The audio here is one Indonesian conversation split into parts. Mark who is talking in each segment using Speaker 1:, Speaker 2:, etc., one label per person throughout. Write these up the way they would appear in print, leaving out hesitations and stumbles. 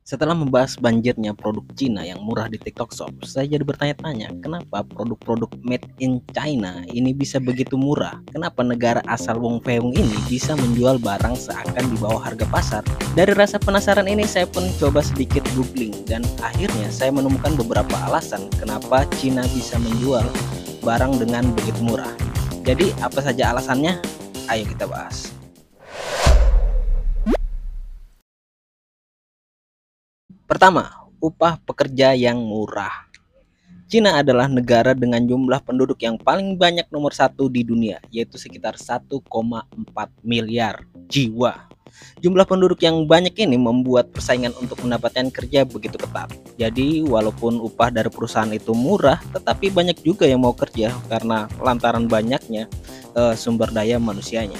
Speaker 1: Setelah membahas banjirnya produk Cina yang murah di TikTok Shop, saya jadi bertanya-tanya, kenapa produk-produk made in China ini bisa begitu murah? Kenapa negara asal Wong Feung ini bisa menjual barang seakan di bawah harga pasar? Dari rasa penasaran ini saya pun coba sedikit googling dan akhirnya saya menemukan beberapa alasan kenapa Cina bisa menjual barang dengan begitu murah. Jadi apa saja alasannya? Ayo kita bahas. Pertama, upah pekerja yang murah. Cina adalah negara dengan jumlah penduduk yang paling banyak nomor satu di dunia, yaitu sekitar 1,4 miliar jiwa. Jumlah penduduk yang banyak ini membuat persaingan untuk mendapatkan kerja begitu ketat. Jadi walaupun upah dari perusahaan itu murah, tetapi banyak juga yang mau kerja karena lantaran banyaknya sumber daya manusianya.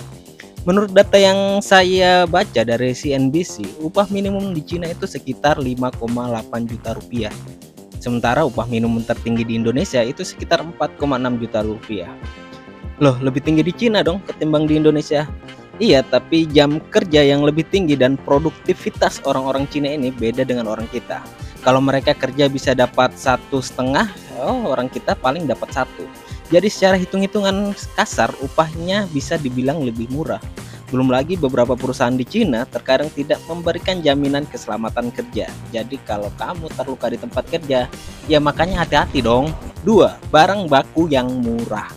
Speaker 1: Menurut data yang saya baca dari CNBC, upah minimum di Cina itu sekitar 5,8 juta rupiah. Sementara upah minimum tertinggi di Indonesia itu sekitar 4,6 juta rupiah. Loh, lebih tinggi di Cina dong ketimbang di Indonesia. Iya, tapi jam kerja yang lebih tinggi dan produktivitas orang-orang Cina ini beda dengan orang kita. Kalau mereka kerja bisa dapat 1,5, orang kita paling dapat 1. Jadi secara hitung-hitungan kasar upahnya bisa dibilang lebih murah. Belum lagi beberapa perusahaan di Cina terkadang tidak memberikan jaminan keselamatan kerja. Jadi kalau kamu terluka di tempat kerja, ya makanya hati-hati dong. 2. Barang baku yang murah.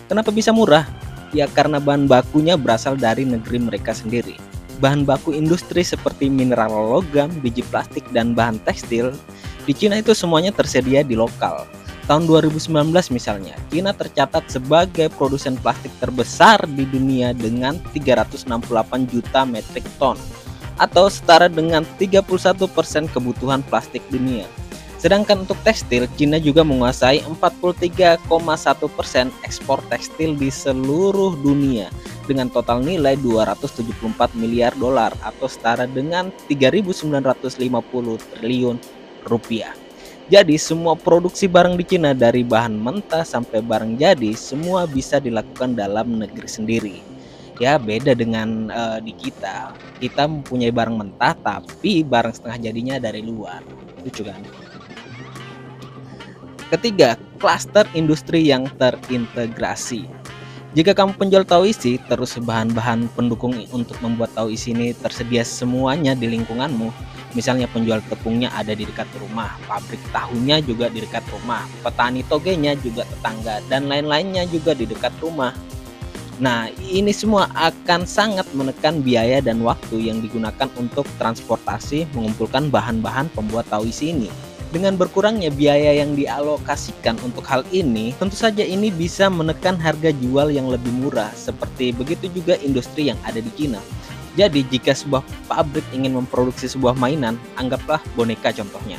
Speaker 1: Kenapa bisa murah? Ya karena bahan bakunya berasal dari negeri mereka sendiri. Bahan baku industri seperti mineral logam, biji plastik, dan bahan tekstil di Cina itu semuanya tersedia di lokal. Tahun 2019 misalnya, Cina tercatat sebagai produsen plastik terbesar di dunia dengan 368 juta metrik ton atau setara dengan 31% kebutuhan plastik dunia. Sedangkan untuk tekstil, Cina juga menguasai 43,1% ekspor tekstil di seluruh dunia dengan total nilai 274 miliar dolar atau setara dengan 3.950 triliun rupiah. Jadi semua produksi barang di Cina dari bahan mentah sampai barang jadi semua bisa dilakukan dalam negeri sendiri. Ya beda dengan di kita. Kita mempunyai barang mentah tapi barang setengah jadinya dari luar. Lucu kan? Ketiga, klaster industri yang terintegrasi. Jika kamu penjual tahu isi, terus bahan-bahan pendukung untuk membuat tahu isi ini tersedia semuanya di lingkunganmu. Misalnya penjual tepungnya ada di dekat rumah, pabrik tahunya juga di dekat rumah, petani togenya juga tetangga, dan lain-lainnya juga di dekat rumah. Nah, ini semua akan sangat menekan biaya dan waktu yang digunakan untuk transportasi mengumpulkan bahan-bahan pembuat tahu isi ini. Dengan berkurangnya biaya yang dialokasikan untuk hal ini, tentu saja ini bisa menekan harga jual yang lebih murah, seperti begitu juga industri yang ada di Cina. Jadi jika sebuah pabrik ingin memproduksi sebuah mainan, anggaplah boneka contohnya,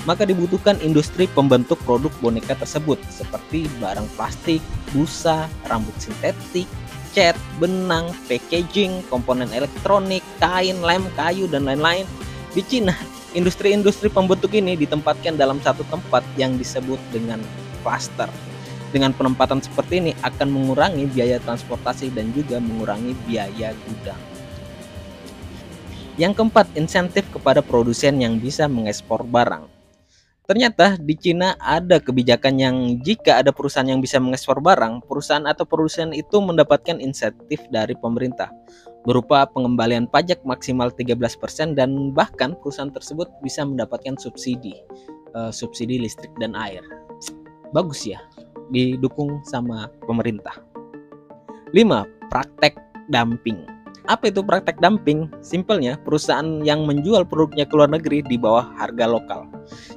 Speaker 1: maka dibutuhkan industri pembentuk produk boneka tersebut seperti barang plastik, busa, rambut sintetik, cat, benang, packaging, komponen elektronik, kain, lem, kayu, dan lain-lain. Di Cina, industri-industri pembentuk ini ditempatkan dalam satu tempat yang disebut dengan klaster. Dengan penempatan seperti ini akan mengurangi biaya transportasi dan juga mengurangi biaya gudang. Yang keempat, insentif kepada produsen yang bisa mengekspor barang. Ternyata di Cina ada kebijakan yang jika ada perusahaan yang bisa mengekspor barang, perusahaan atau produsen itu mendapatkan insentif dari pemerintah berupa pengembalian pajak maksimal 13% dan bahkan perusahaan tersebut bisa mendapatkan subsidi listrik dan air. Bagus ya, didukung sama pemerintah. 5. Praktek dumping. Apa itu praktek dumping? Simpelnya, perusahaan yang menjual produknya ke luar negeri di bawah harga lokal.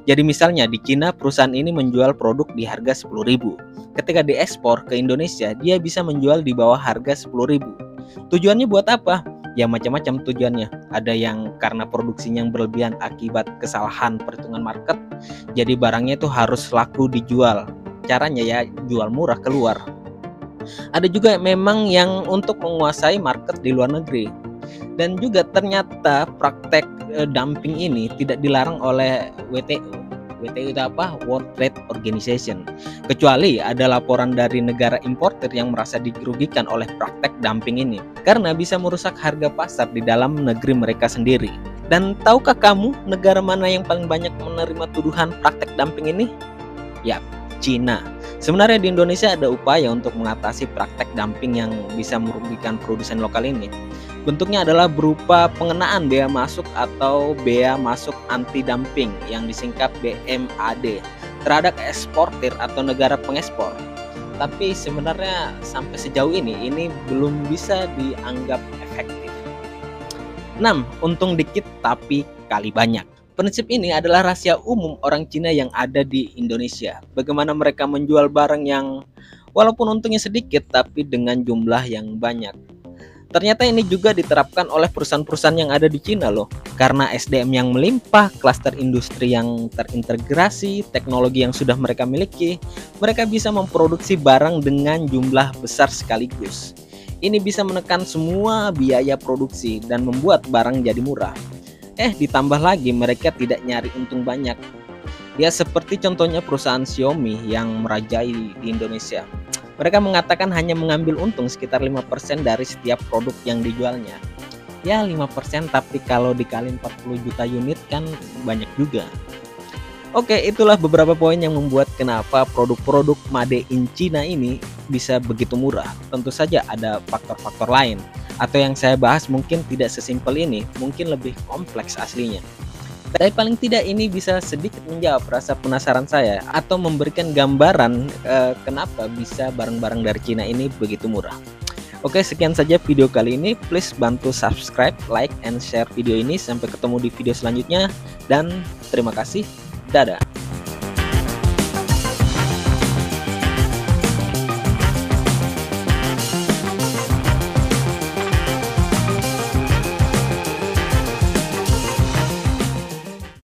Speaker 1: Jadi misalnya di Cina perusahaan ini menjual produk di harga 10.000. Ketika diekspor ke Indonesia, dia bisa menjual di bawah harga 10.000. Tujuannya buat apa? Ya macam-macam tujuannya. Ada yang karena produksinya yang berlebihan akibat kesalahan perhitungan market, jadi barangnya itu harus laku dijual. Caranya ya jual murah keluar. Ada juga memang yang untuk menguasai market di luar negeri. Dan juga ternyata praktek dumping ini tidak dilarang oleh WTO. WTO itu apa? World Trade Organization. Kecuali ada laporan dari negara importer yang merasa dirugikan oleh praktek dumping ini karena bisa merusak harga pasar di dalam negeri mereka sendiri. Dan tahukah kamu negara mana yang paling banyak menerima tuduhan praktek dumping ini? Ya, Cina. Sebenarnya di Indonesia ada upaya untuk mengatasi praktek dumping yang bisa merugikan produsen lokal ini. Bentuknya adalah berupa pengenaan bea masuk atau bea masuk anti dumping yang disingkat BMAD terhadap eksportir atau negara pengekspor. Tapi sebenarnya sampai sejauh ini belum bisa dianggap efektif. 6. Untung dikit tapi kali banyak. Prinsip ini adalah rahasia umum orang Cina yang ada di Indonesia. Bagaimana mereka menjual barang yang walaupun untungnya sedikit tapi dengan jumlah yang banyak. Ternyata ini juga diterapkan oleh perusahaan-perusahaan yang ada di Cina loh. Karena SDM yang melimpah, klaster industri yang terintegrasi, teknologi yang sudah mereka miliki, mereka bisa memproduksi barang dengan jumlah besar sekaligus. Ini bisa menekan semua biaya produksi dan membuat barang jadi murah. Ditambah lagi mereka tidak nyari untung banyak. Ya seperti contohnya perusahaan Xiaomi yang merajai di Indonesia. Mereka mengatakan hanya mengambil untung sekitar 5% dari setiap produk yang dijualnya. Ya 5% tapi kalau dikali 40 juta unit kan banyak juga. Oke, itulah beberapa poin yang membuat kenapa produk-produk made in China ini bisa begitu murah. Tentu saja ada faktor-faktor lain, atau yang saya bahas mungkin tidak sesimpel ini, mungkin lebih kompleks aslinya. Tapi paling tidak ini bisa sedikit menjawab rasa penasaran saya, atau memberikan gambaran kenapa bisa barang-barang dari Cina ini begitu murah. Oke, sekian saja video kali ini. Please bantu subscribe, like, and share video ini. Sampai ketemu di video selanjutnya, dan terima kasih. Dadah.